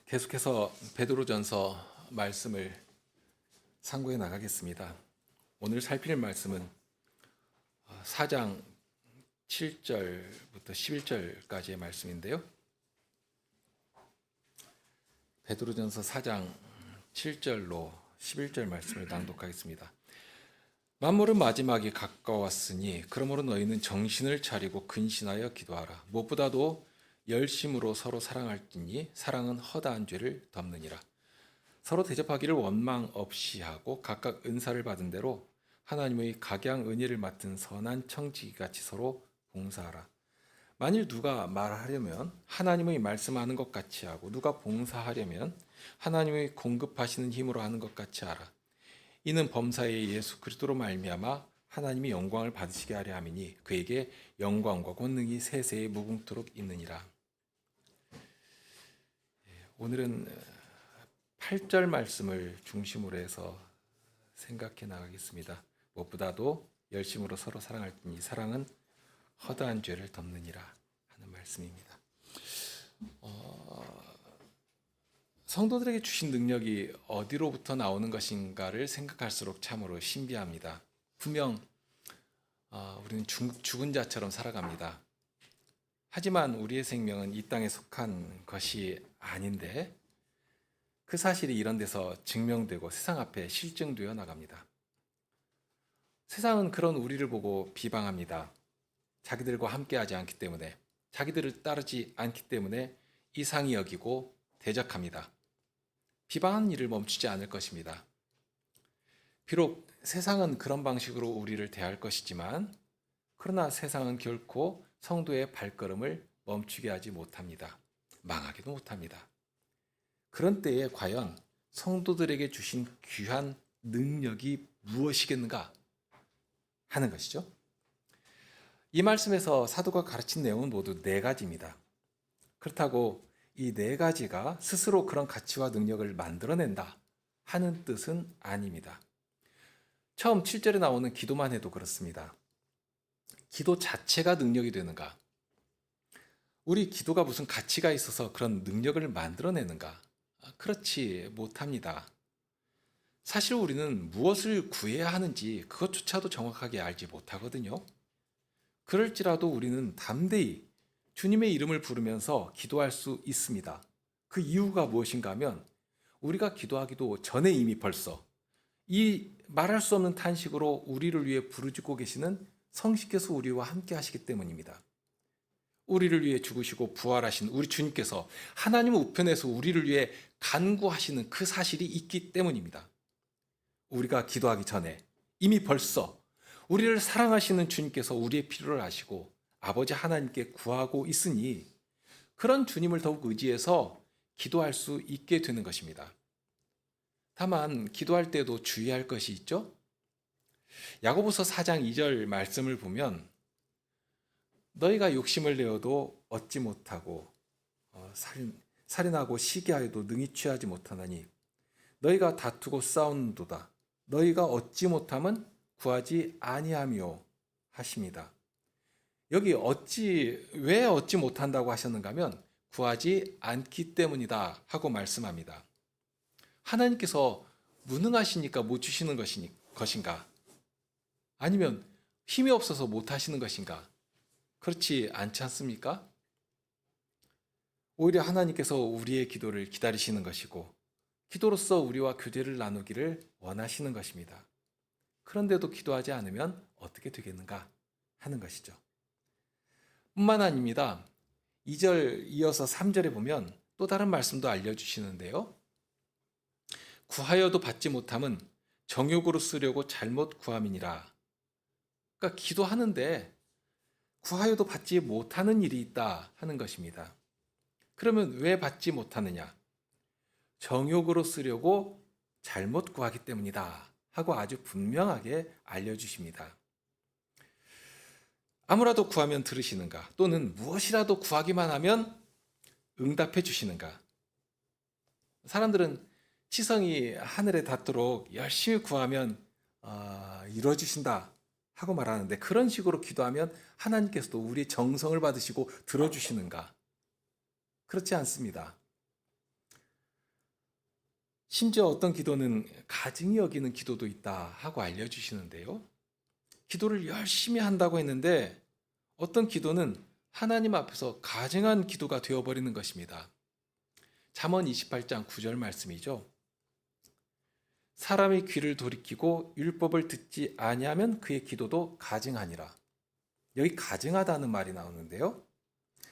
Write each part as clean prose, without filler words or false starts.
계속해서 베드로전서 말씀을 상고해 나가겠습니다. 오늘 살필 말씀은 4장 7절부터 11절까지의 말씀인데요. 베드로전서 4장 7절로 11절 말씀을 낭독하겠습니다. 만물은 마지막이 가까웠으니 그러므로 너희는 정신을 차리고 근신하여 기도하라. 무엇보다도 열심으로 서로 사랑할지니 사랑은 허다한 죄를 덮느니라. 서로 대접하기를 원망 없이 하고 각각 은사를 받은 대로 하나님의 각양 은혜를 맡은 선한 청지기같이 서로 봉사하라. 만일 누가 말하려면 하나님의 말씀하는 것 같이 하고 누가 봉사하려면 하나님의 공급하시는 힘으로 하는 것 같이 하라. 이는 범사의 예수 그리스도로 말미암아 하나님이 영광을 받으시게 하려 함이니 그에게 영광과 권능이 세세에 무궁토록 있느니라. 오늘은 8절 말씀을 중심으로 해서 생각해 나가겠습니다. 무엇보다도 열심으로 서로 사랑할지니 사랑은 허다한 죄를 덮느니라 하는 말씀입니다. 성도들에게 주신 능력이 어디로부터 나오는 것인가를 생각할수록 참으로 신비합니다. 분명 우리는 죽은 자처럼 살아갑니다. 하지만 우리의 생명은 이 땅에 속한 것이 아닌데 그 사실이 이런 데서 증명되고 세상 앞에 실증되어 나갑니다. 세상은 그런 우리를 보고 비방합니다. 자기들과 함께하지 않기 때문에, 자기들을 따르지 않기 때문에 이상히 여기고 대적합니다. 비방하는 일을 멈추지 않을 것입니다. 비록 세상은 그런 방식으로 우리를 대할 것이지만 그러나 세상은 결코 성도의 발걸음을 멈추게 하지 못합니다. 망하기도 못합니다. 그런 때에 과연 성도들에게 주신 귀한 능력이 무엇이겠는가 하는 것이죠. 이 말씀에서 사도가 가르친 내용은 모두 4가지입니다. 그렇다고 이 4가지가 스스로 그런 가치와 능력을 만들어낸다 하는 뜻은 아닙니다. 처음 7절에 나오는 기도만 해도 그렇습니다. 기도 자체가 능력이 되는가? 우리 기도가 무슨 가치가 있어서 그런 능력을 만들어내는가? 그렇지 못합니다. 사실 우리는 무엇을 구해야 하는지 그것조차도 정확하게 알지 못하거든요. 그럴지라도 우리는 담대히 주님의 이름을 부르면서 기도할 수 있습니다. 그 이유가 무엇인가 하면 우리가 기도하기도 전에 이미 벌써 이 말할 수 없는 탄식으로 우리를 위해 부르짖고 계시는 성식께서 우리와 함께 하시기 때문입니다. 우리를 위해 죽으시고 부활하신 우리 주님께서 하나님 우편에서 우리를 위해 간구하시는 그 사실이 있기 때문입니다. 우리가 기도하기 전에 이미 벌써 우리를 사랑하시는 주님께서 우리의 필요를 아시고 아버지 하나님께 구하고 있으니 그런 주님을 더욱 의지해서 기도할 수 있게 되는 것입니다. 다만 기도할 때도 주의할 것이 있죠. 야고보서 4장 2절 말씀을 보면 너희가 욕심을 내어도 얻지 못하고 살인하고 시기하여도 능히 취하지 못하나니 너희가 다투고 싸우는도다. 너희가 얻지 못함은 구하지 아니하며 하십니다. 여기 왜 얻지 못한다고 하셨는가 하면 구하지 않기 때문이다 하고 말씀합니다. 하나님께서 무능하시니까 못 주시는 것인가? 아니면 힘이 없어서 못 하시는 것인가? 그렇지 않지 않습니까? 오히려 하나님께서 우리의 기도를 기다리시는 것이고 기도로서 우리와 교제를 나누기를 원하시는 것입니다. 그런데도 기도하지 않으면 어떻게 되겠는가 하는 것이죠. 뿐만 아닙니다. 2절 이어서 3절에 보면 또 다른 말씀도 알려주시는데요. 구하여도 받지 못함은 정욕으로 쓰려고 잘못 구함이니라. 그러니까 기도하는데 구하여도 받지 못하는 일이 있다 하는 것입니다. 그러면 왜 받지 못하느냐? 정욕으로 쓰려고 잘못 구하기 때문이다 하고 아주 분명하게 알려주십니다. 아무라도 구하면 들으시는가? 또는 무엇이라도 구하기만 하면 응답해 주시는가? 사람들은 치성이 하늘에 닿도록 열심히 구하면 이루어주신다 하고 말하는데 그런 식으로 기도하면 하나님께서도 우리의 정성을 받으시고 들어주시는가? 그렇지 않습니다. 심지어 어떤 기도는 가증히 여기는 기도도 있다 하고 알려주시는데요. 기도를 열심히 한다고 했는데 어떤 기도는 하나님 앞에서 가증한 기도가 되어버리는 것입니다. 잠언 28장 9절 말씀이죠. 사람의 귀를 돌이키고 율법을 듣지 아니하면 그의 기도도 가증하니라. 여기 가증하다는 말이 나오는데요.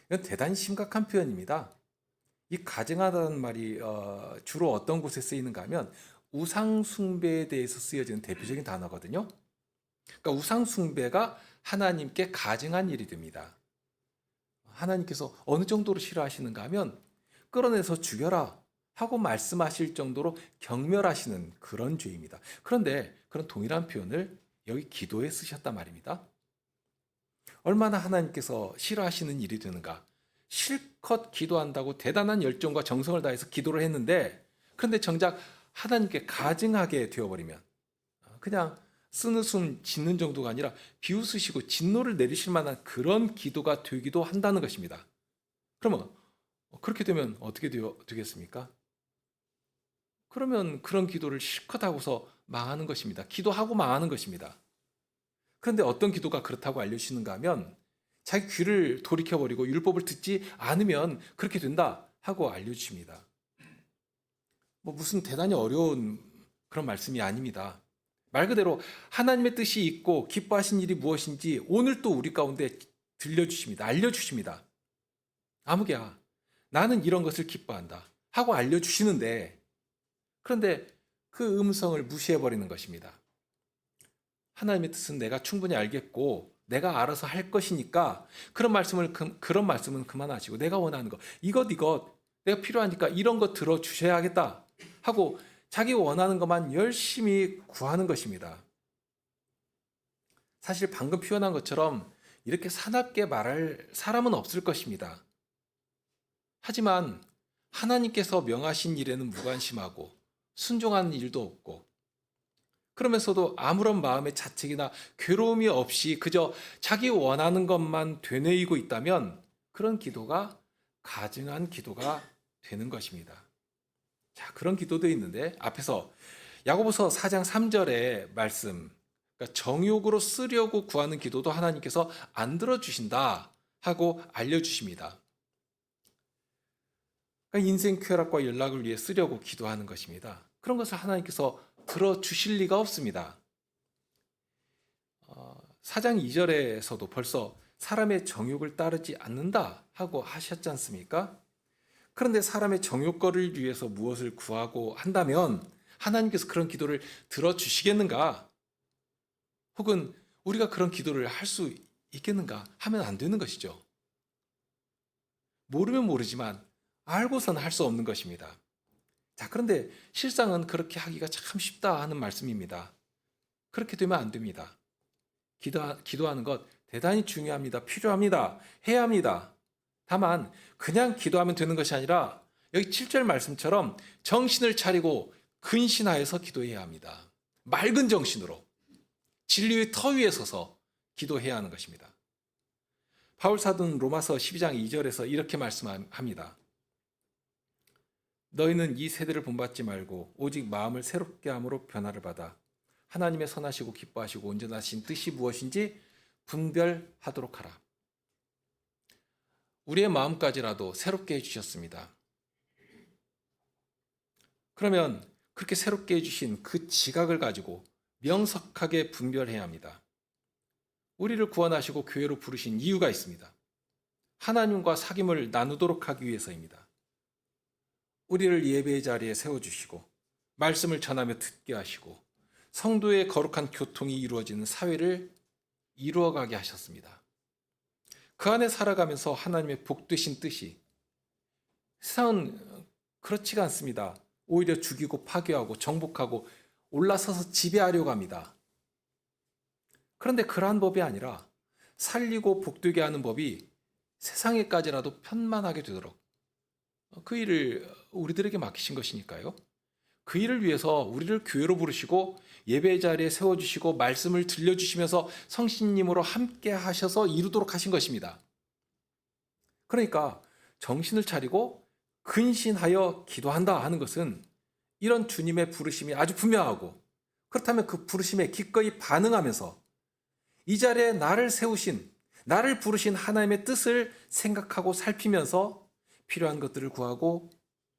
이건 대단히 심각한 표현입니다. 이 가증하다는 말이 주로 어떤 곳에 쓰이는가 하면 우상 숭배에 대해서 쓰여지는 대표적인 단어거든요. 그러니까 우상 숭배가 하나님께 가증한 일이 됩니다. 하나님께서 어느 정도로 싫어하시는가 하면 끌어내서 죽여라 하고 말씀하실 정도로 경멸하시는 그런 죄입니다. 그런데 그런 동일한 표현을 여기 기도에 쓰셨단 말입니다. 얼마나 하나님께서 싫어하시는 일이 되는가. 실컷 기도한다고 대단한 열정과 정성을 다해서 기도를 했는데 그런데 정작 하나님께 가증하게 되어버리면 그냥 쓰는 숨 짓는 정도가 아니라 비웃으시고 진노를 내리실 만한 그런 기도가 되기도 한다는 것입니다. 그러면 그렇게 되면 어떻게 되겠습니까? 그러면 그런 기도를 실컷 하고서 망하는 것입니다. 기도하고 망하는 것입니다. 그런데 어떤 기도가 그렇다고 알려주시는가 하면 자기 귀를 돌이켜버리고 율법을 듣지 않으면 그렇게 된다 하고 알려주십니다. 무슨 대단히 어려운 그런 말씀이 아닙니다. 말 그대로 하나님의 뜻이 있고 기뻐하신 일이 무엇인지 오늘 또 우리 가운데 들려주십니다. 알려주십니다. 아무개야, 나는 이런 것을 기뻐한다 하고 알려주시는데 그런데 그 음성을 무시해버리는 것입니다. 하나님의 뜻은 내가 충분히 알겠고 내가 알아서 할 것이니까 그런 말씀은 그만하시고 내가 원하는 것 이것 내가 필요하니까 이런 거 들어주셔야겠다 하고 자기 원하는 것만 열심히 구하는 것입니다. 사실 방금 표현한 것처럼 이렇게 사납게 말할 사람은 없을 것입니다. 하지만 하나님께서 명하신 일에는 무관심하고 순종하는 일도 없고 그러면서도 아무런 마음의 자책이나 괴로움이 없이 그저 자기 원하는 것만 되뇌이고 있다면 그런 기도가 가증한 기도가 되는 것입니다. 자, 그런 기도도 있는데 앞에서 야고보서 4장 3절의 말씀, 그러니까 정욕으로 쓰려고 구하는 기도도 하나님께서 안 들어주신다 하고 알려주십니다. 그러니까 인생 쾌락과 연락을 위해 쓰려고 기도하는 것입니다. 그런 것을 하나님께서 들어주실 리가 없습니다. 4장 2절에서도 벌써 사람의 정욕을 따르지 않는다 하고 하셨지 않습니까? 그런데 사람의 정욕거리를 위해서 무엇을 구하고 한다면 하나님께서 그런 기도를 들어주시겠는가? 혹은 우리가 그런 기도를 할 수 있겠는가? 하면 안 되는 것이죠. 모르면 모르지만 알고서는 할 수 없는 것입니다. 자, 그런데 실상은 그렇게 하기가 참 쉽다 하는 말씀입니다. 그렇게 되면 안 됩니다. 기도하는 것 대단히 중요합니다. 필요합니다. 해야 합니다. 다만 그냥 기도하면 되는 것이 아니라 여기 7절 말씀처럼 정신을 차리고 근신하여서 기도해야 합니다. 맑은 정신으로 진리의 터 위에 서서 기도해야 하는 것입니다. 바울 사도는 로마서 12장 2절에서 이렇게 말씀합니다. 너희는 이 세대를 본받지 말고 오직 마음을 새롭게 함으로 변화를 받아 하나님의 선하시고 기뻐하시고 온전하신 뜻이 무엇인지 분별하도록 하라. 우리의 마음까지라도 새롭게 해주셨습니다. 그러면 그렇게 새롭게 해주신 그 지각을 가지고 명석하게 분별해야 합니다. 우리를 구원하시고 교회로 부르신 이유가 있습니다. 하나님과 사귐을 나누도록 하기 위해서입니다. 우리를 예배의 자리에 세워주시고 말씀을 전하며 듣게 하시고 성도의 거룩한 교통이 이루어지는 사회를 이루어가게 하셨습니다. 그 안에 살아가면서 하나님의 복되신 뜻이 세상은 그렇지가 않습니다. 오히려 죽이고 파괴하고 정복하고 올라서서 지배하려고 합니다. 그런데 그러한 법이 아니라 살리고 복되게 하는 법이 세상에까지라도 편만하게 되도록 그 일을 우리들에게 맡기신 것이니까요. 그 일을 위해서 우리를 교회로 부르시고 예배 자리에 세워주시고 말씀을 들려주시면서 성신님으로 함께 하셔서 이루도록 하신 것입니다. 그러니까 정신을 차리고 근신하여 기도한다 하는 것은 이런 주님의 부르심이 아주 분명하고, 그렇다면 그 부르심에 기꺼이 반응하면서 이 자리에 나를 세우신, 나를 부르신 하나님의 뜻을 생각하고 살피면서 필요한 것들을 구하고,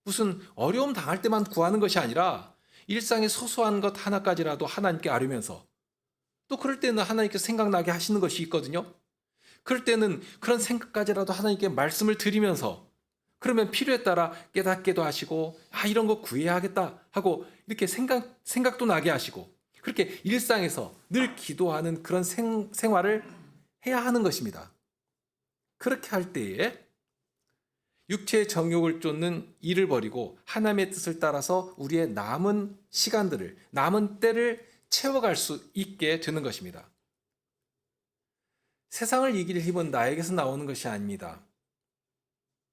무슨 어려움 당할 때만 구하는 것이 아니라 일상의 소소한 것 하나까지라도 하나님께 아뢰면서, 또 그럴 때는 하나님께 생각나게 하시는 것이 있거든요. 그럴 때는 그런 생각까지라도 하나님께 말씀을 드리면서, 그러면 필요에 따라 깨닫게도 하시고, 이런 거 구해야겠다 하고 이렇게 생각도 나게 하시고, 그렇게 일상에서 늘 기도하는 그런 생활을 해야 하는 것입니다. 그렇게 할 때에 육체의 정욕을 쫓는 일을 버리고 하나님의 뜻을 따라서 우리의 남은 시간들을, 남은 때를 채워갈 수 있게 되는 것입니다. 세상을 이길 힘은 나에게서 나오는 것이 아닙니다.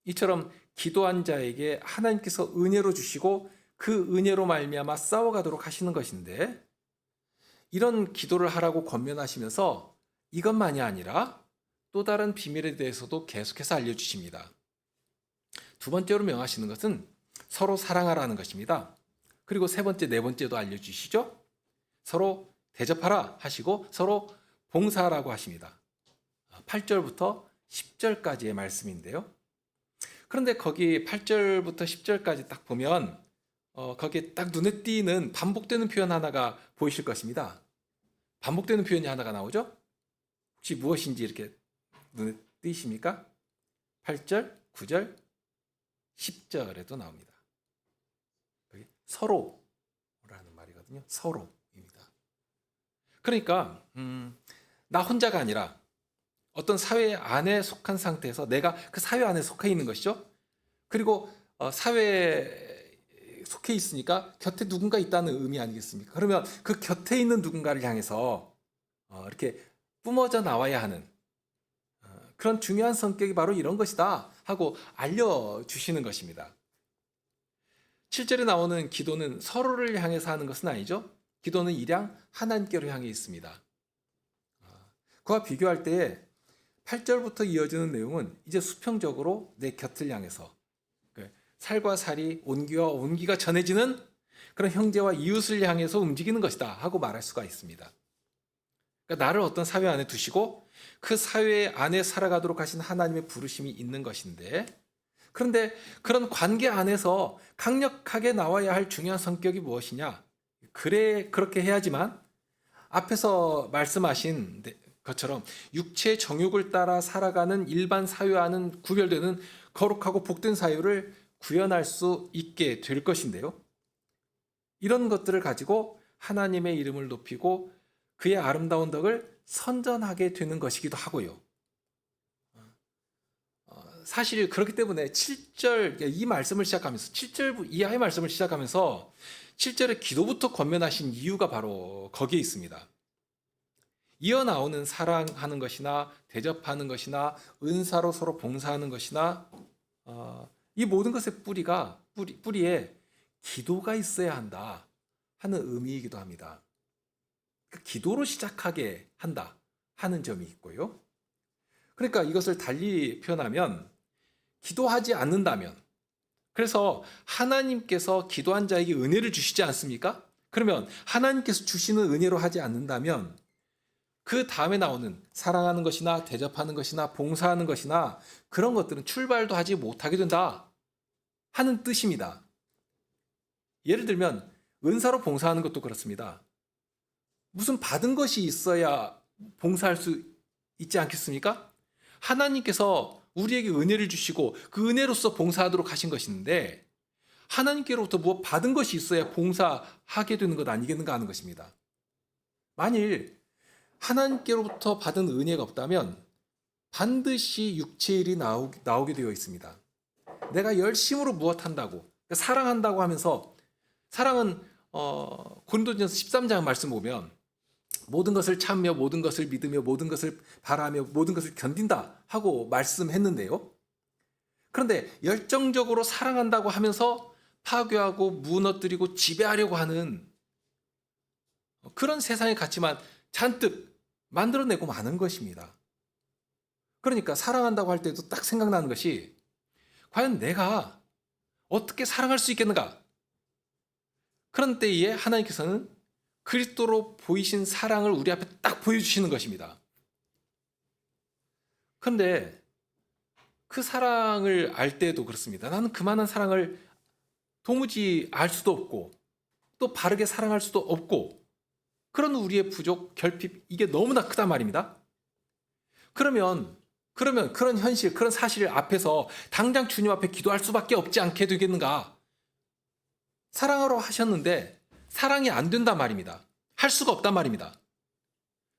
이처럼 기도한 자에게 하나님께서 은혜로 주시고 그 은혜로 말미암아 싸워가도록 하시는 것인데, 이런 기도를 하라고 권면하시면서 이것만이 아니라 또 다른 비밀에 대해서도 계속해서 알려주십니다. 두 번째로 명하시는 것은 서로 사랑하라는 것입니다. 그리고 세 번째, 네 번째도 알려주시죠. 서로 대접하라 하시고 서로 봉사하라고 하십니다. 8절부터 10절까지의 말씀인데요. 그런데 거기 8절부터 10절까지 딱 보면 거기에 딱 눈에 띄는 반복되는 표현 하나가 보이실 것입니다. 반복되는 표현이 하나가 나오죠? 혹시 무엇인지 이렇게 눈에 띄십니까? 8절, 9절, 10절에도 나옵니다. 여기 서로라는 말이거든요. 서로입니다. 그러니까 나 혼자가 아니라 어떤 사회 안에 속한 상태에서 내가 그 사회 안에 속해 있는 것이죠. 그리고 사회에 속해 있으니까 곁에 누군가 있다는 의미 아니겠습니까? 그러면 그 곁에 있는 누군가를 향해서 이렇게 뿜어져 나와야 하는 그런 중요한 성격이 바로 이런 것이다 하고 알려주시는 것입니다. 7절에 나오는 기도는 서로를 향해서 하는 것은 아니죠. 기도는 일양 하나님께로 향해 있습니다. 그와 비교할 때에 8절부터 이어지는 내용은 이제 수평적으로 내 곁을 향해서 살과 살이, 온기와 온기가 전해지는 그런 형제와 이웃을 향해서 움직이는 것이다 하고 말할 수가 있습니다. 그러니까 나를 어떤 사회 안에 두시고 그 사회 안에 살아가도록 하신 하나님의 부르심이 있는 것인데, 그런데 그런 관계 안에서 강력하게 나와야 할 중요한 성격이 무엇이냐? 그래, 그렇게 해야지만 앞에서 말씀하신 것처럼 육체의 정욕을 따라 살아가는 일반 사회와는 구별되는 거룩하고 복된 사유를 구현할 수 있게 될 것인데요. 이런 것들을 가지고 하나님의 이름을 높이고 그의 아름다운 덕을 선전하게 되는 것이기도 하고요. 사실 그렇기 때문에 7절 이 말씀을 시작하면서 7절 이하의 말씀을 시작하면서 7절에 기도부터 권면하신 이유가 바로 거기에 있습니다. 이어 나오는 사랑하는 것이나 대접하는 것이나 은사로 서로 봉사하는 것이나 이 모든 것의 뿌리에 기도가 있어야 한다 하는 의미이기도 합니다. 그 기도로 시작하게 한다 하는 점이 있고요. 그러니까 이것을 달리 표현하면 기도하지 않는다면, 그래서 하나님께서 기도한 자에게 은혜를 주시지 않습니까? 그러면 하나님께서 주시는 은혜로 하지 않는다면 그 다음에 나오는 사랑하는 것이나 대접하는 것이나 봉사하는 것이나 그런 것들은 출발도 하지 못하게 된다 하는 뜻입니다. 예를 들면 은사로 봉사하는 것도 그렇습니다. 무슨 받은 것이 있어야 봉사할 수 있지 않겠습니까? 하나님께서 우리에게 은혜를 주시고 그 은혜로서 봉사하도록 하신 것인데, 하나님께로부터 무엇 받은 것이 있어야 봉사하게 되는 것 아니겠는가 하는 것입니다. 만일 하나님께로부터 받은 은혜가 없다면 반드시 육체의 일이 나오게 되어 있습니다. 내가 열심으로 무엇한다고, 사랑한다고 하면서, 사랑은 고린도전서 13장 말씀 보면 모든 것을 참며 모든 것을 믿으며 모든 것을 바라며 모든 것을 견딘다 하고 말씀했는데요. 그런데 열정적으로 사랑한다고 하면서 파괴하고 무너뜨리고 지배하려고 하는 그런 세상의 가치만 잔뜩 만들어내고 마는 것입니다. 그러니까 사랑한다고 할 때도 딱 생각나는 것이, 과연 내가 어떻게 사랑할 수 있겠는가? 그런 때에 하나님께서는 그리스도로 보이신 사랑을 우리 앞에 딱 보여주시는 것입니다. 그런데 그 사랑을 알 때도 그렇습니다. 나는 그만한 사랑을 도무지 알 수도 없고 또 바르게 사랑할 수도 없고 그런 우리의 부족, 결핍 이게 너무나 크단 말입니다. 그러면 그런 현실, 그런 사실 앞에서 당장 주님 앞에 기도할 수밖에 없지 않게 되겠는가? 사랑하러 하셨는데 사랑이 안 된단 말입니다. 할 수가 없단 말입니다.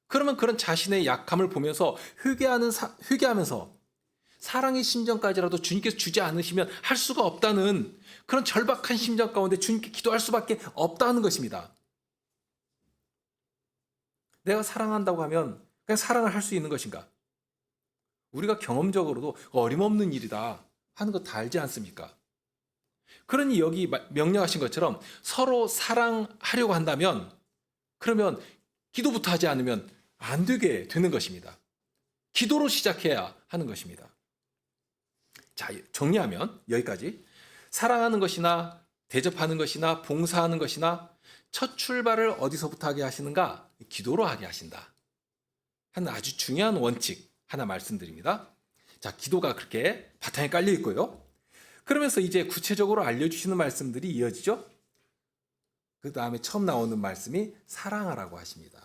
그러면 그런 자신의 약함을 보면서 회개하면서 사랑의 심정까지라도 주님께서 주지 않으시면 할 수가 없다는 그런 절박한 심정 가운데 주님께 기도할 수밖에 없다는 것입니다. 내가 사랑한다고 하면 그냥 사랑을 할 수 있는 것인가? 우리가 경험적으로도 어림없는 일이다 하는 거 다 알지 않습니까? 그러니 여기 명령하신 것처럼 서로 사랑하려고 한다면 그러면 기도부터 하지 않으면 안 되게 되는 것입니다. 기도로 시작해야 하는 것입니다. 자, 정리하면 여기까지. 사랑하는 것이나 대접하는 것이나 봉사하는 것이나 첫 출발을 어디서부터 하게 하시는가? 기도로 하게 하신다. 하는 아주 중요한 원칙 하나 말씀드립니다. 자, 기도가 그렇게 바탕에 깔려 있고요. 그러면서 이제 구체적으로 알려주시는 말씀들이 이어지죠. 그 다음에 처음 나오는 말씀이 사랑하라고 하십니다.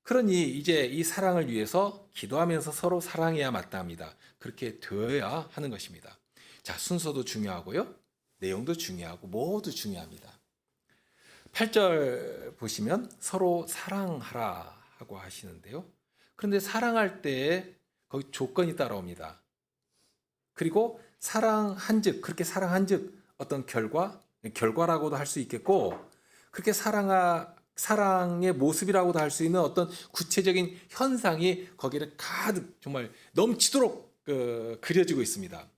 그러니 이제 이 사랑을 위해서 기도하면서 서로 사랑해야 마땅합니다. 그렇게 되어야 하는 것입니다. 자, 순서도 중요하고요. 내용도 중요하고 모두 중요합니다. 8절 보시면 서로 사랑하라 하고 하시는데요. 그런데 사랑할 때 거기 조건이 따라옵니다. 그리고 사랑한즉, 그렇게 사랑한즉 어떤 결과라고도 할 수 있겠고 그렇게 사랑의 모습이라고도 할 수 있는 어떤 구체적인 현상이 거기를 가득 정말 넘치도록 그려지고 있습니다.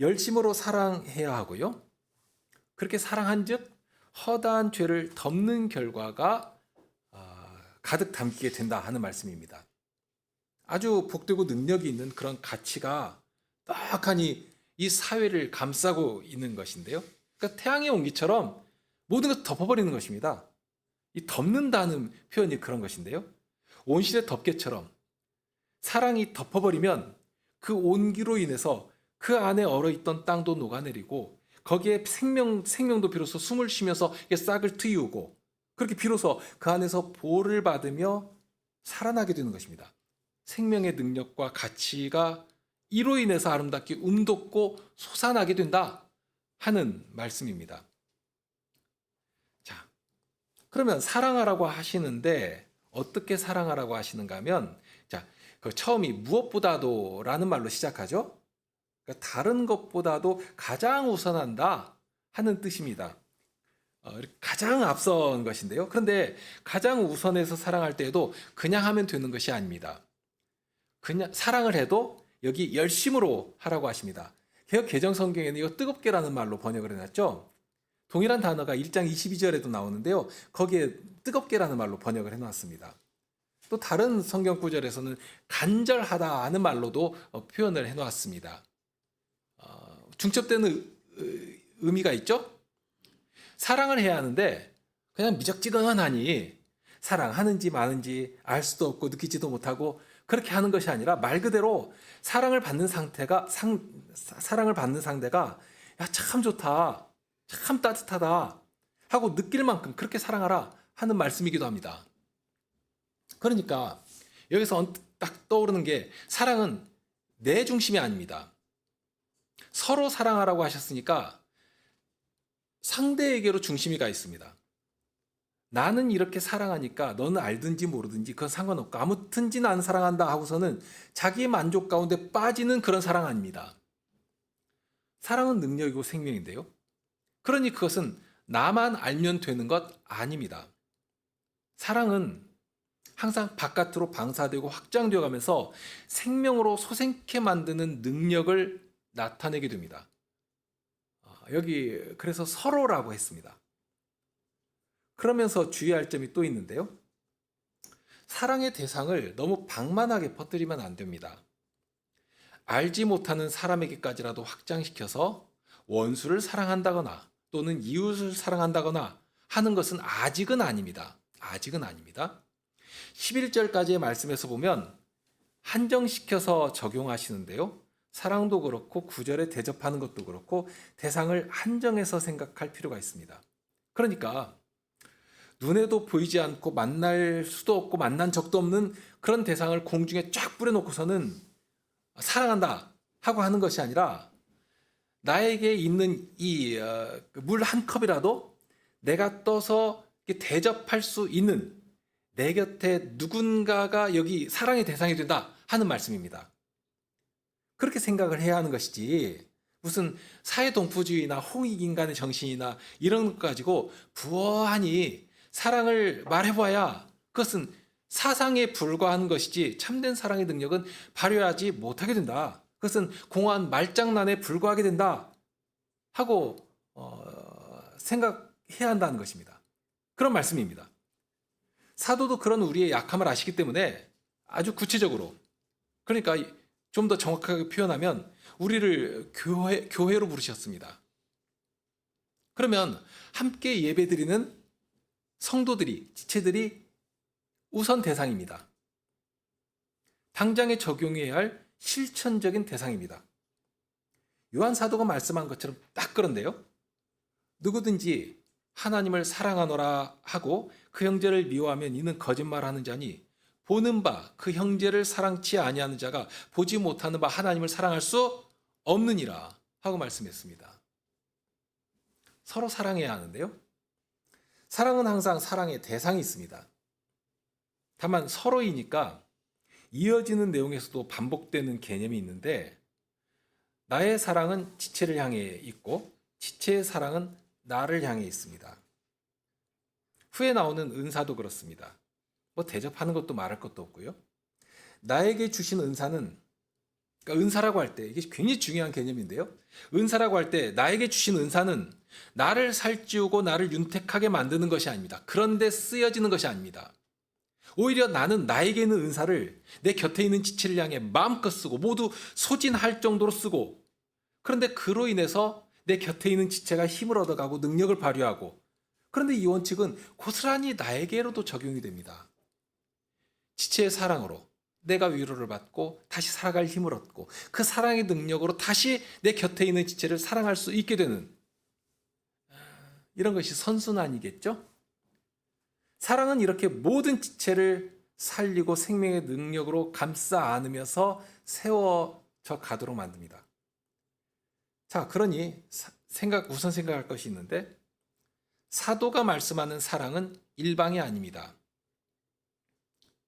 열심으로 사랑해야 하고요. 그렇게 사랑한즉 허다한 죄를 덮는 결과가 가득 담기게 된다 하는 말씀입니다. 아주 복되고 능력이 있는 그런 가치가 떡하니 이 사회를 감싸고 있는 것인데요. 그러니까 태양의 온기처럼 모든 것을 덮어버리는 것입니다. 이 덮는다는 표현이 그런 것인데요. 온실의 덮개처럼 사랑이 덮어버리면 그 온기로 인해서 그 안에 얼어있던 땅도 녹아내리고 거기에 생명도 비로소 숨을 쉬면서 싹을 트이우고 그렇게 비로소 그 안에서 보호를 받으며 살아나게 되는 것입니다. 생명의 능력과 가치가 이로 인해서 아름답게 움돋고 솟아나게 된다 하는 말씀입니다. 자, 그러면 사랑하라고 하시는데 어떻게 사랑하라고 하시는가 하면 자, 그 처음이 무엇보다도 라는 말로 시작하죠. 그러니까 다른 것보다도 가장 우선한다 하는 뜻입니다. 가장 앞선 것인데요. 그런데 가장 우선해서 사랑할 때에도 그냥 하면 되는 것이 아닙니다. 그냥 사랑을 해도 여기 열심으로 하라고 하십니다. 개역 개정 성경에는 이거 뜨겁게라는 말로 번역을 해놨죠. 동일한 단어가 1장 22절에도 나오는데요. 거기에 뜨겁게라는 말로 번역을 해놨습니다. 또 다른 성경 구절에서는 간절하다 하는 말로도 표현을 해놓았습니다. 중첩되는 의미가 있죠. 사랑을 해야 하는데 그냥 미적지근하니 사랑하는지 마는지 알 수도 없고 느끼지도 못하고 그렇게 하는 것이 아니라 말 그대로 사랑을 받는 상대가 야, 참 좋다, 참 따뜻하다 하고 느낄 만큼 그렇게 사랑하라 하는 말씀이기도 합니다. 그러니까 여기서 딱 떠오르는 게 사랑은 내 중심이 아닙니다. 서로 사랑하라고 하셨으니까 상대에게로 중심이 가 있습니다. 나는 이렇게 사랑하니까 너는 알든지 모르든지 그건 상관없고 아무튼지 나는 사랑한다 하고서는 자기 만족 가운데 빠지는 그런 사랑 아닙니다. 사랑은 능력이고 생명인데요. 그러니 그것은 나만 알면 되는 것 아닙니다. 사랑은 항상 바깥으로 방사되고 확장되어 가면서 생명으로 솟게 만드는 능력을 나타내게 됩니다. 여기 그래서 서로라고 했습니다. 그러면서 주의할 점이 또 있는데요. 사랑의 대상을 너무 방만하게 퍼뜨리면 안 됩니다. 알지 못하는 사람에게까지라도 확장시켜서 원수를 사랑한다거나 또는 이웃을 사랑한다거나 하는 것은 아직은 아닙니다. 아직은 아닙니다. 11절까지의 말씀에서 보면 한정시켜서 적용하시는데요. 사랑도 그렇고 9절에 대접하는 것도 그렇고 대상을 한정해서 생각할 필요가 있습니다. 그러니까 눈에도 보이지 않고 만날 수도 없고 만난 적도 없는 그런 대상을 공중에 쫙 뿌려놓고서는 사랑한다 하고 하는 것이 아니라 나에게 있는 이 물 한 컵이라도 내가 떠서 대접할 수 있는 내 곁에 누군가가 여기 사랑의 대상이 된다 하는 말씀입니다. 그렇게 생각을 해야 하는 것이지 무슨 사회동포주의나 홍익인간의 정신이나 이런 것 가지고 부어하니 사랑을 말해봐야 그것은 사상에 불과한 것이지 참된 사랑의 능력은 발휘하지 못하게 된다. 그것은 공허한 말장난에 불과하게 된다 하고 생각해야 한다는 것입니다. 그런 말씀입니다. 사도도 그런 우리의 약함을 아시기 때문에 아주 구체적으로, 그러니까 좀 더 정확하게 표현하면 우리를 교회로 부르셨습니다. 그러면 함께 예배드리는 성도들이, 지체들이 우선 대상입니다. 당장에 적용해야 할 실천적인 대상입니다. 요한 사도가 말씀한 것처럼 딱 그런데요. 누구든지 하나님을 사랑하노라 하고 그 형제를 미워하면 이는 거짓말하는 자니 보는 바 그 형제를 사랑치 아니하는 자가 보지 못하는 바 하나님을 사랑할 수 없느니라 하고 말씀했습니다. 서로 사랑해야 하는데요. 사랑은 항상 사랑의 대상이 있습니다. 다만 서로이니까 이어지는 내용에서도 반복되는 개념이 있는데 나의 사랑은 지체를 향해 있고 지체의 사랑은 나를 향해 있습니다. 후에 나오는 은사도 그렇습니다. 뭐 대접하는 것도 말할 것도 없고요. 나에게 주신 은사는, 그러니까 은사라고 할 때 이게 굉장히 중요한 개념인데요. 은사라고 할 때 나에게 주신 은사는 나를 살찌우고 나를 윤택하게 만드는 것이 아닙니다. 그런데 쓰여지는 것이 아닙니다. 오히려 나는 나에게 있는 은사를 내 곁에 있는 지체를 향해 마음껏 쓰고 모두 소진할 정도로 쓰고, 그런데 그로 인해서 내 곁에 있는 지체가 힘을 얻어가고 능력을 발휘하고, 그런데 이 원칙은 고스란히 나에게로도 적용이 됩니다. 지체의 사랑으로 내가 위로를 받고 다시 살아갈 힘을 얻고 그 사랑의 능력으로 다시 내 곁에 있는 지체를 사랑할 수 있게 되는, 이런 것이 선순환이겠죠? 사랑은 이렇게 모든 지체를 살리고 생명의 능력으로 감싸 안으면서 세워져 가도록 만듭니다. 자, 그러니 우선 생각할 것이 있는데, 사도가 말씀하는 사랑은 일방이 아닙니다.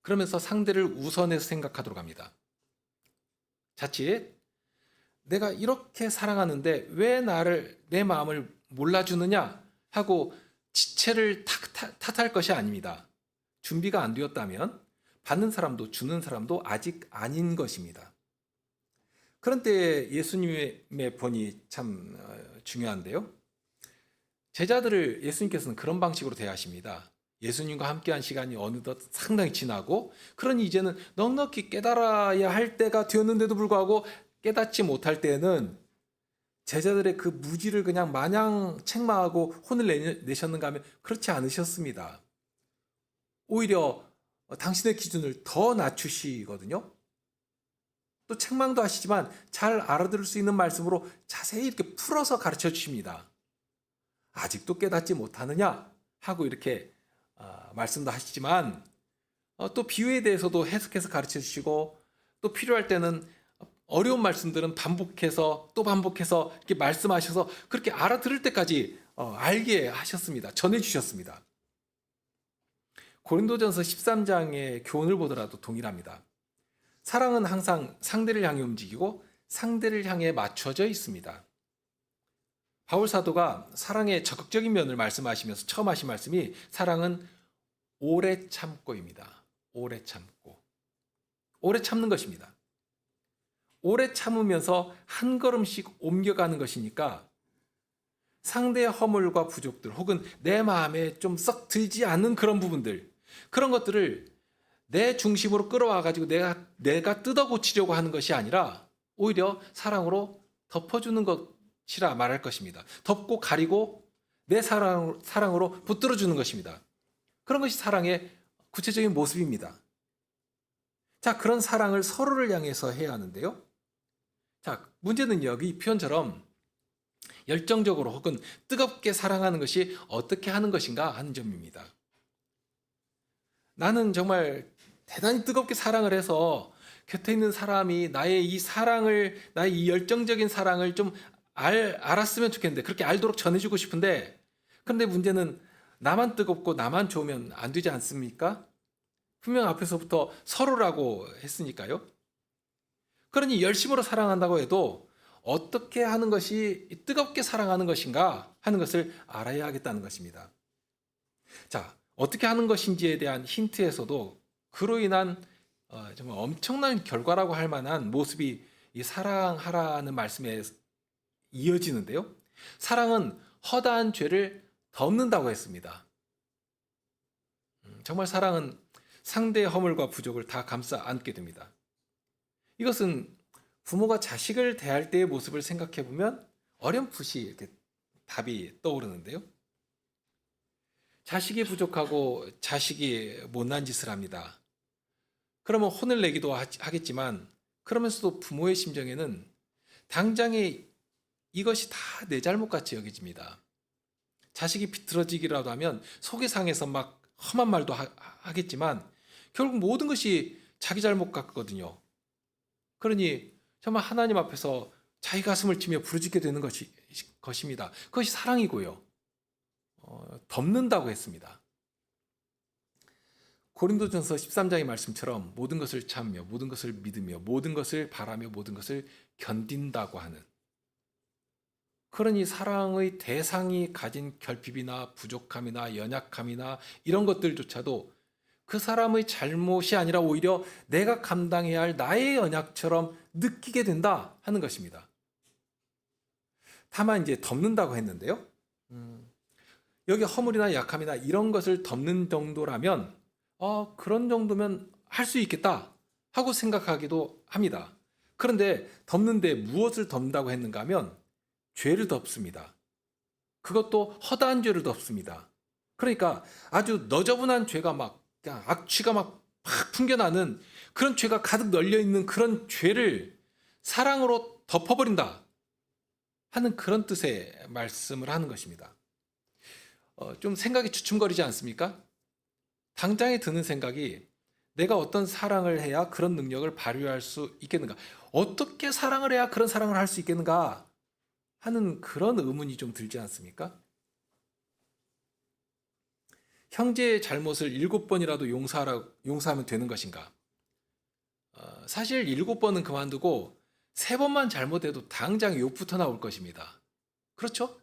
그러면서 상대를 우선해서 생각하도록 합니다. 자칫 내가 이렇게 사랑하는데 왜 내 마음을 몰라주느냐 하고 지체를 탓할 것이 아닙니다. 준비가 안 되었다면 받는 사람도 주는 사람도 아직 아닌 것입니다. 그런 때 예수님의 본이 참 중요한데요. 제자들을 예수님께서는 그런 방식으로 대하십니다. 예수님과 함께한 시간이 어느덧 상당히 지나고, 그러니 이제는 넉넉히 깨달아야 할 때가 되었는데도 불구하고 깨닫지 못할 때에는 제자들의 그 무지를 그냥 마냥 책망하고 혼을 내셨는가 하면 그렇지 않으셨습니다. 오히려 당신의 기준을 더 낮추시거든요. 또 책망도 하시지만 잘 알아들을 수 있는 말씀으로 자세히 이렇게 풀어서 가르쳐 주십니다. 아직도 깨닫지 못하느냐 하고 이렇게 말씀도 하시지만 또 비유에 대해서도 해석해서 가르쳐 주시고, 또 필요할 때는 어려운 말씀들은 반복해서 또 반복해서 이렇게 말씀하셔서 그렇게 알아들을 때까지 알게 하셨습니다. 전해주셨습니다. 고린도전서 13장의 교훈을 보더라도 동일합니다. 사랑은 항상 상대를 향해 움직이고 상대를 향해 맞춰져 있습니다. 바울 사도가 사랑의 적극적인 면을 말씀하시면서 처음 하신 말씀이 사랑은 오래 참고입니다. 오래 참고. 오래 참는 것입니다. 오래 참으면서 한 걸음씩 옮겨가는 것이니까 상대의 허물과 부족들 혹은 내 마음에 좀 썩 들지 않는 그런 부분들, 그런 것들을 내 중심으로 끌어와가지고 내가 뜯어 고치려고 하는 것이 아니라 오히려 사랑으로 덮어주는 것이 것이라 말할 것입니다. 덮고 가리고 내 사랑으로 붙들어 주는 것입니다. 그런 것이 사랑의 구체적인 모습입니다. 자, 그런 사랑을 서로를 향해서 해야 하는데요. 자, 문제는 여기 표현처럼 열정적으로 혹은 뜨겁게 사랑하는 것이 어떻게 하는 것인가 하는 점입니다. 나는 정말 대단히 뜨겁게 사랑을 해서 곁에 있는 사람이 나의 이 사랑을, 나의 이 열정적인 사랑을 좀 알았으면 좋겠는데, 그렇게 알도록 전해주고 싶은데, 그런데 문제는 나만 뜨겁고 나만 좋으면 안 되지 않습니까? 분명 앞에서부터 서로라고 했으니까요. 그러니 열심으로 사랑한다고 해도 어떻게 하는 것이 뜨겁게 사랑하는 것인가 하는 것을 알아야 하겠다는 것입니다. 자, 어떻게 하는 것인지에 대한 힌트에서도 그로 인한 정말 엄청난 결과라고 할 만한 모습이 이 사랑하라는 말씀에 이어지는데요. 사랑은 허다한 죄를 덮는다고 했습니다. 정말 사랑은 상대의 허물과 부족을 다 감싸 안게 됩니다. 이것은 부모가 자식을 대할 때의 모습을 생각해 보면 어렴풋이 이렇게 답이 떠오르는데요. 자식이 부족하고 자식이 못난 짓을 합니다. 그러면 혼을 내기도 하겠지만, 그러면서도 부모의 심정에는 당장에 이것이 다 내 잘못같이 여겨집니다. 자식이 비틀어지기라도 하면 속이 상해서 막 험한 말도 하겠지만 결국 모든 것이 자기 잘못 같거든요. 그러니 정말 하나님 앞에서 자기 가슴을 치며 부르짖게 되는 것입니다. 그것이 사랑이고요. 덮는다고 했습니다. 고린도전서 13장의 말씀처럼 모든 것을 참으며 모든 것을 믿으며 모든 것을 바라며 모든 것을 견딘다고 하는, 그러니 사랑의 대상이 가진 결핍이나 부족함이나 연약함이나 이런 것들조차도 그 사람의 잘못이 아니라 오히려 내가 감당해야 할 나의 연약처럼 느끼게 된다 하는 것입니다. 다만 이제 덮는다고 했는데요. 여기 허물이나 약함이나 이런 것을 덮는 정도라면 그런 정도면 할 수 있겠다 하고 생각하기도 합니다. 그런데 덮는데 무엇을 덮는다고 했는가 하면 죄를 덮습니다. 그것도 허다한 죄를 덮습니다. 그러니까 아주 너저분한 죄가 막 그냥 악취가 막 풍겨나는 그런 죄가 가득 널려 있는 그런 죄를 사랑으로 덮어버린다 하는 그런 뜻의 말씀을 하는 것입니다. 좀 생각이 주춤거리지 않습니까? 당장에 드는 생각이 내가 어떤 사랑을 해야 그런 능력을 발휘할 수 있겠는가? 어떻게 사랑을 해야 그런 사랑을 할 수 있겠는가? 하는 그런 의문이 좀 들지 않습니까? 형제의 잘못을 7번이라도 용서하면 되는 것인가? 사실 7번은 그만두고 3번만 잘못해도 당장 욕부터 나올 것입니다. 그렇죠?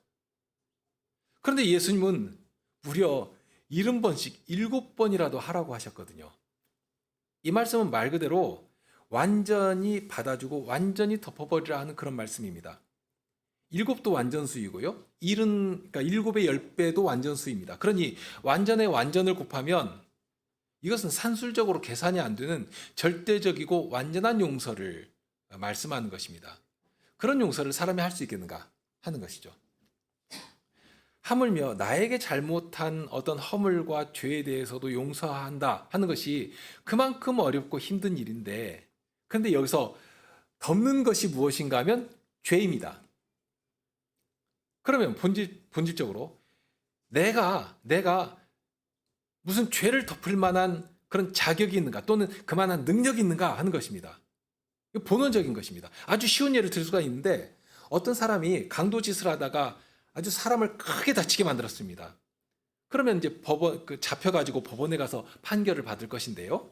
그런데 예수님은 무려 70번씩 7번이라도 하라고 하셨거든요. 이 말씀은 말 그대로 완전히 받아주고 완전히 덮어버리라 하는 그런 말씀입니다. 7도 완전수이고요. 7은, 그러니까 7의 10배도 완전수입니다. 그러니 완전의 완전을 곱하면 이것은 산술적으로 계산이 안 되는 절대적이고 완전한 용서를 말씀하는 것입니다. 그런 용서를 사람이 할 수 있겠는가 하는 것이죠. 하물며 나에게 잘못한 어떤 허물과 죄에 대해서도 용서한다 하는 것이 그만큼 어렵고 힘든 일인데, 그런데 여기서 덮는 것이 무엇인가 하면 죄입니다. 그러면 본질적으로 내가 무슨 죄를 덮을 만한 그런 자격이 있는가 또는 그만한 능력이 있는가 하는 것입니다. 이거 본원적인 것입니다. 아주 쉬운 예를 들 수가 있는데, 어떤 사람이 강도짓을 하다가 아주 사람을 크게 다치게 만들었습니다. 그러면 이제 잡혀가지고 법원에 가서 판결을 받을 것인데요.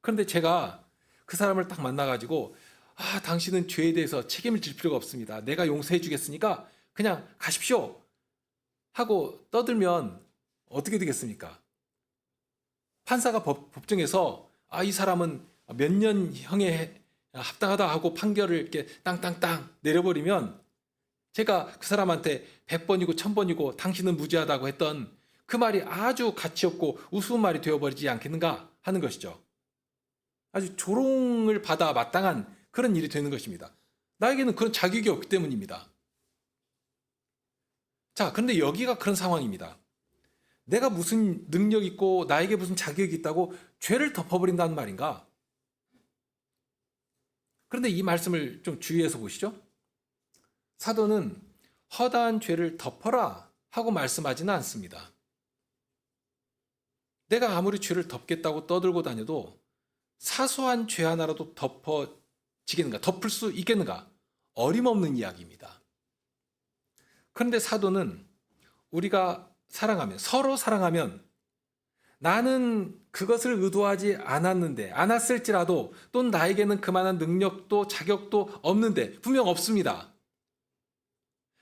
그런데 제가 그 사람을 딱 만나가지고 당신은 죄에 대해서 책임을 질 필요가 없습니다. 내가 용서해 주겠으니까 그냥 가십시오 하고 떠들면 어떻게 되겠습니까? 판사가 법정에서 이 사람은 몇 년 형에 합당하다 하고 판결을 이렇게 땅땅땅 내려버리면 제가 그 사람한테 100번이고 1000번이고 당신은 무죄하다고 했던 그 말이 아주 가치없고 우스운 말이 되어버리지 않겠는가 하는 것이죠. 아주 조롱을 받아 마땅한 그런 일이 되는 것입니다. 나에게는 그런 자격이 없기 때문입니다. 자, 그런데 여기가 그런 상황입니다. 내가 무슨 능력 있고 나에게 무슨 자격이 있다고 죄를 덮어버린다는 말인가? 그런데 이 말씀을 좀 주의해서 보시죠. 사도는 허다한 죄를 덮어라 하고 말씀하지는 않습니다. 내가 아무리 죄를 덮겠다고 떠들고 다녀도 사소한 죄 하나라도 덮어지겠는가? 덮을 수 있겠는가? 어림없는 이야기입니다. 그런데 사도는 우리가 사랑하면, 서로 사랑하면 나는 그것을 의도하지 않았을지라도 또는 나에게는 그만한 능력도 자격도 없는데, 분명 없습니다.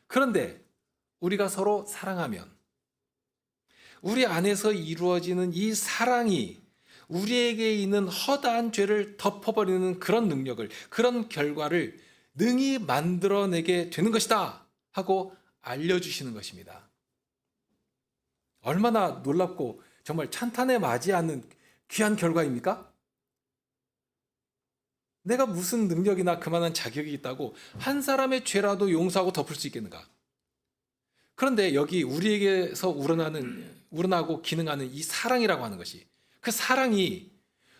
그런데 우리가 서로 사랑하면 우리 안에서 이루어지는 이 사랑이 우리에게 있는 허다한 죄를 덮어버리는 그런 능력을, 그런 결과를 능히 만들어내게 되는 것이다 하고 알려주시는 것입니다. 얼마나 놀랍고 정말 찬탄에 맞지 않는 귀한 결과입니까? 내가 무슨 능력이나 그만한 자격이 있다고 한 사람의 죄라도 용서하고 덮을 수 있겠는가? 그런데 여기 우리에게서 우러나고 기능하는 이 사랑이라고 하는 것이, 그 사랑이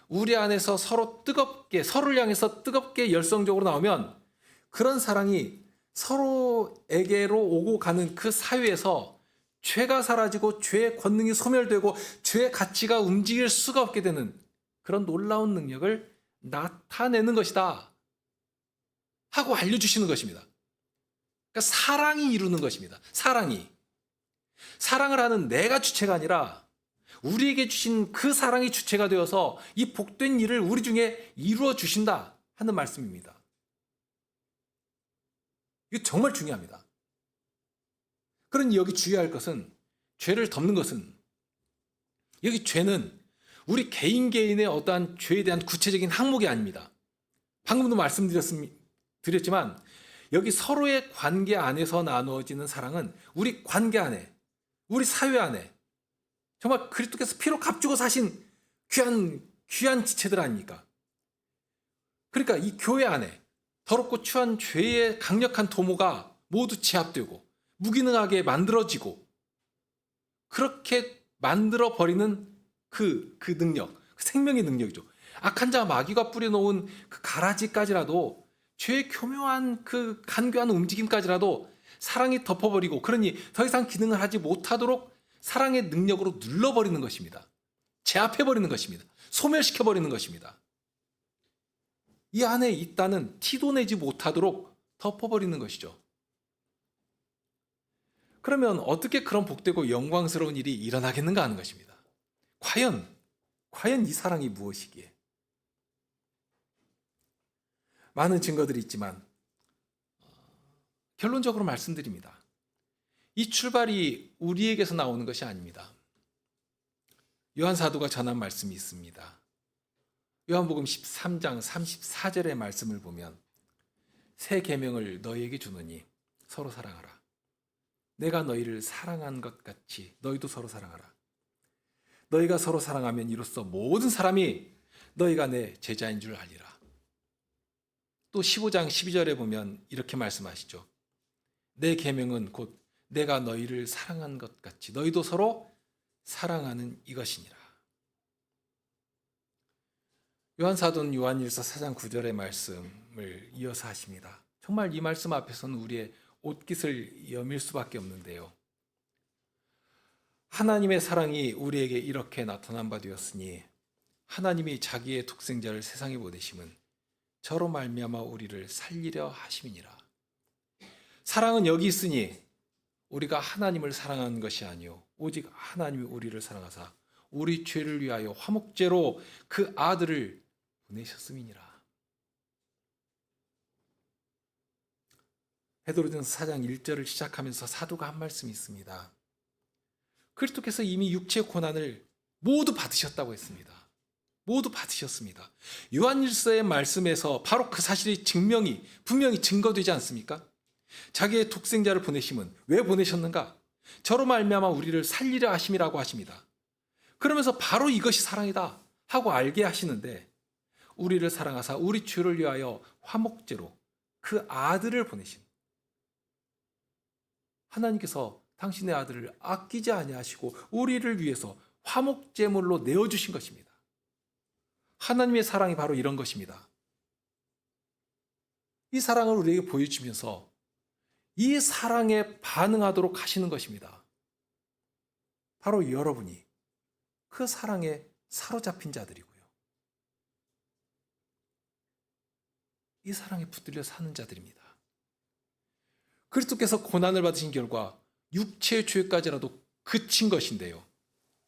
우리 안에서 서로를 향해서 뜨겁게 열성적으로 나오면, 그런 사랑이 서로에게로 오고 가는 그 사회에서 죄가 사라지고 죄의 권능이 소멸되고 죄의 가치가 움직일 수가 없게 되는 그런 놀라운 능력을 나타내는 것이다 하고 알려주시는 것입니다. 그러니까 사랑이 이루는 것입니다. 사랑을 하는 내가 주체가 아니라 우리에게 주신 그 사랑이 주체가 되어서 이 복된 일을 우리 중에 이루어 주신다 하는 말씀입니다. 이거 정말 중요합니다. 그러니 여기 주의할 것은, 죄를 덮는 것은, 여기 죄는 우리 개인의 어떠한 죄에 대한 구체적인 항목이 아닙니다. 방금도 말씀드렸지만 여기 서로의 관계 안에서 나누어지는 사랑은 우리 관계 안에, 우리 사회 안에 정말 그리스도께서 피로 값주고 사신 귀한 지체들 아닙니까? 그러니까 이 교회 안에 더럽고 추한 죄의 강력한 도모가 모두 제압되고 무기능하게 만들어지고, 그렇게 만들어버리는 그 능력, 그 생명의 능력이죠. 악한 자 마귀가 뿌려놓은 그 가라지까지라도, 죄의 교묘한 그 간교한 움직임까지라도 사랑이 덮어버리고, 그러니 더 이상 기능을 하지 못하도록 사랑의 능력으로 눌러버리는 것입니다. 제압해버리는 것입니다. 소멸시켜버리는 것입니다. 이 안에 있다는 티도 내지 못하도록 덮어버리는 것이죠. 그러면 어떻게 그런 복되고 영광스러운 일이 일어나겠는가 하는 것입니다. 과연 이 사랑이 무엇이기에? 많은 증거들이 있지만 결론적으로 말씀드립니다. 이 출발이 우리에게서 나오는 것이 아닙니다. 요한 사도가 전한 말씀이 있습니다. 요한복음 13장 34절의 말씀을 보면, 새 계명을 너희에게 주노니 서로 사랑하라. 내가 너희를 사랑한 것 같이 너희도 서로 사랑하라. 너희가 서로 사랑하면 이로써 모든 사람이 너희가 내 제자인 줄 알리라. 또 15장 12절에 보면 이렇게 말씀하시죠. 내 계명은 곧 내가 너희를 사랑한 것 같이 너희도 서로 사랑하는 이것이니라. 요한사도는 요한일서 4장 9절의 말씀을 이어서 하십니다. 정말 이 말씀 앞에서는 우리의 옷깃을 여밀 수밖에 없는데요. 하나님의 사랑이 우리에게 이렇게 나타난 바 되었으니 하나님이 자기의 독생자를 세상에 보내심은 저로 말미암아 우리를 살리려 하심이니라. 사랑은 여기 있으니 우리가 하나님을 사랑하는 것이 아니요 오직 하나님이 우리를 사랑하사 우리 죄를 위하여 화목제로 그 아들을 보내셨음이니라. 베드로전서 4장 1절을 시작하면서 사도가 한 말씀이 있습니다. 그리스도께서 이미 육체의 고난을 모두 받으셨다고 했습니다. 모두 받으셨습니다. 요한일서의 말씀에서 바로 그 사실의 분명히 증거되지 않습니까? 자기의 독생자를 보내심은 왜 보내셨는가? 저로 말미암아 우리를 살리려 하심이라고 하십니다. 그러면서 바로 이것이 사랑이다 하고 알게 하시는데, 우리를 사랑하사 우리 죄를 위하여 화목제로 그 아들을 보내신, 하나님께서 당신의 아들을 아끼지 아니하시고 우리를 위해서 화목제물로 내어주신 것입니다. 하나님의 사랑이 바로 이런 것입니다. 이 사랑을 우리에게 보여주면서 이 사랑에 반응하도록 하시는 것입니다. 바로 여러분이 그 사랑에 사로잡힌 자들이고요. 이 사랑에 붙들려 사는 자들입니다. 그리스도께서 고난을 받으신 결과 육체의 죄까지라도 그친 것인데요.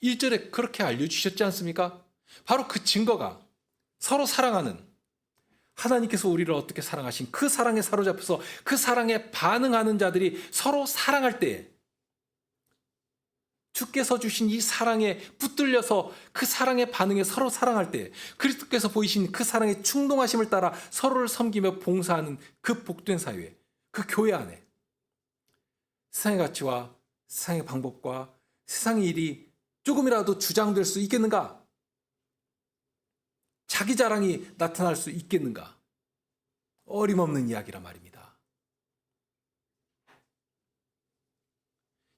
1절에 그렇게 알려주셨지 않습니까? 바로 그 증거가 서로 사랑하는, 하나님께서 우리를 어떻게 사랑하신 그 사랑에 사로잡혀서 그 사랑에 반응하는 자들이 서로 사랑할 때, 주께서 주신 이 사랑에 붙들려서 그 사랑의 반응에 서로 사랑할 때, 그리스도께서 보이신 그 사랑의 충동하심을 따라 서로를 섬기며 봉사하는 그 복된 사회, 그 교회 안에 세상의 가치와 세상의 방법과 세상의 일이 조금이라도 주장될 수 있겠는가? 자기 자랑이 나타날 수 있겠는가? 어림없는 이야기란 말입니다.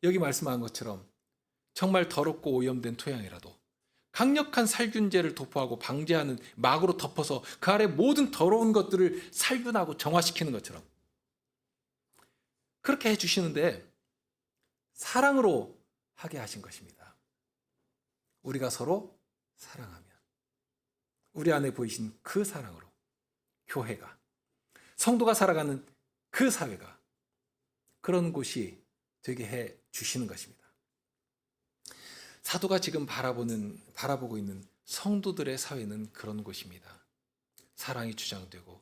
여기 말씀한 것처럼 정말 더럽고 오염된 토양이라도 강력한 살균제를 도포하고 방제하는 막으로 덮어서 그 아래 모든 더러운 것들을 살균하고 정화시키는 것처럼 그렇게 해주시는데 사랑으로 하게 하신 것입니다. 우리가 서로 사랑하면 우리 안에 보이신 그 사랑으로 교회가, 성도가 살아가는 그 사회가 그런 곳이 되게 해 주시는 것입니다. 사도가 지금 바라보고 있는 성도들의 사회는 그런 곳입니다. 사랑이 주장되고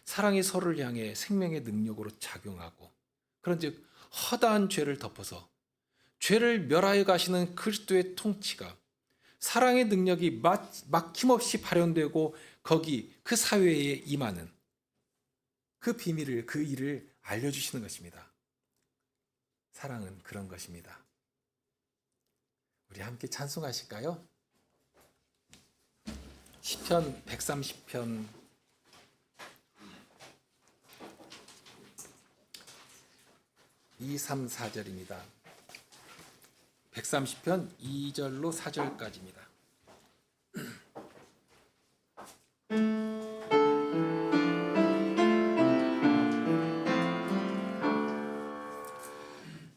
사랑이 서로를 향해 생명의 능력으로 작용하고, 그런즉 허다한 죄를 덮어서 죄를 멸하여 가시는 그리스도의 통치가, 사랑의 능력이 막힘없이 발현되고 거기 그 사회에 임하는 그 비밀을, 그 일을 알려주시는 것입니다. 사랑은 그런 것입니다. 우리 함께 찬송하실까요? 시편 130편 2, 3, 4절입니다. 130편 2절로 4절까지입니다.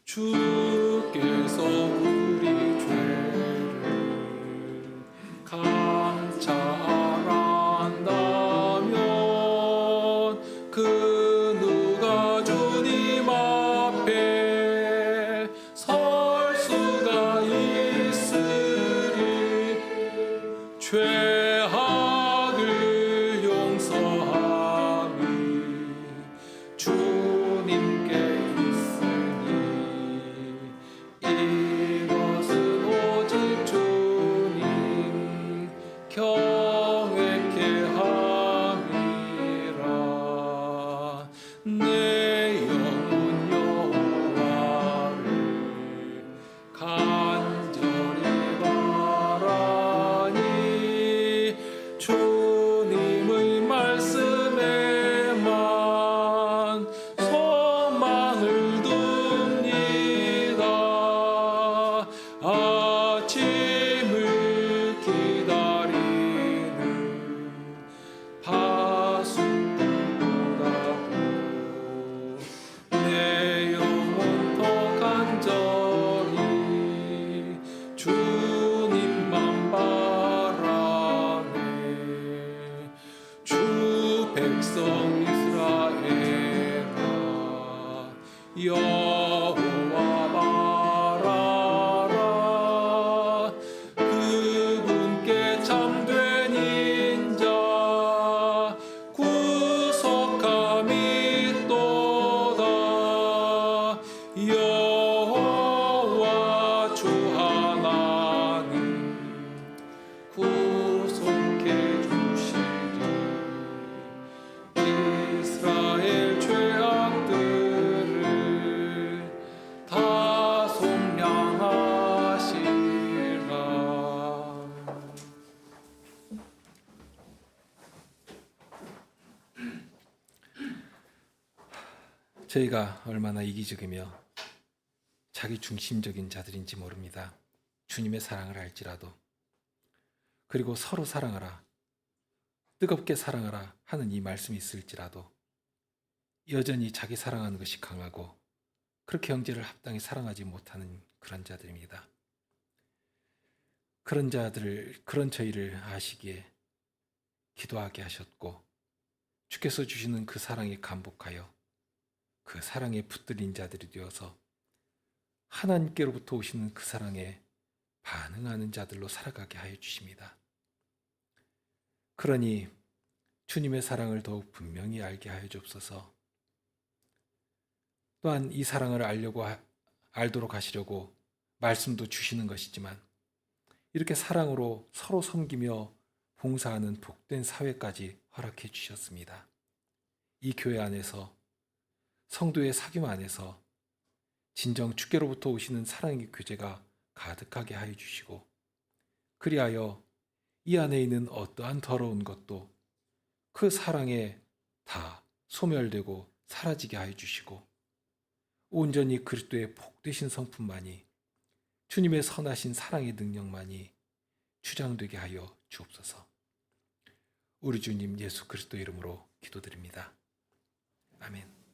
주께서 우리 죄를 감찰한다면 그 누가 주님 앞에 설 수가 있으리. 죄악을 용서함이 주님께 이것은 오직 주님 경외케 함이라. 내 영혼 여호와를 간절히 바라니 주님의 말씀에만 소망을 둡니다. 아침을 기다리는 파수꾼보다도 내 영혼 더 간절히 주님만 바라네. 주 백성 이스라엘아 여호와 바라라. 그분께 참된 인자 구속함이 또다. 여호와 주 하나님 구속해 주시리. 이스라엘 죄악들을 다 속량하시라. 저희가 얼마나 이기적이며 자기 중심적인 자들인지 모릅니다. 주님의 사랑을 알지라도. 그리고 서로 사랑하라, 뜨겁게 사랑하라 하는 이 말씀이 있을지라도 여전히 자기 사랑하는 것이 강하고 그렇게 형제를 합당히 사랑하지 못하는 그런 자들입니다. 그런 자들을, 그런 저희를 아시기에 기도하게 하셨고 주께서 주시는 그 사랑에 감복하여 그 사랑에 붙들린 자들이 되어서 하나님께로부터 오시는 그 사랑에 반응하는 자들로 살아가게 하여 주십니다. 그러니 주님의 사랑을 더욱 분명히 알게 하여 주옵소서. 또한 이 사랑을 알도록 하시려고 말씀도 주시는 것이지만 이렇게 사랑으로 서로 섬기며 봉사하는 복된 사회까지 허락해 주셨습니다. 이 교회 안에서, 성도의 사귐 안에서 진정 주께로부터 오시는 사랑의 교제가 가득하게 하여 주시고 그리하여 이 안에 있는 어떠한 더러운 것도 그 사랑에 다 소멸되고 사라지게 하여 주시고 온전히 그리스도의 복되신 성품만이, 주님의 선하신 사랑의 능력만이 주장되게 하여 주옵소서. 우리 주님 예수 그리스도 이름으로 기도드립니다. 아멘.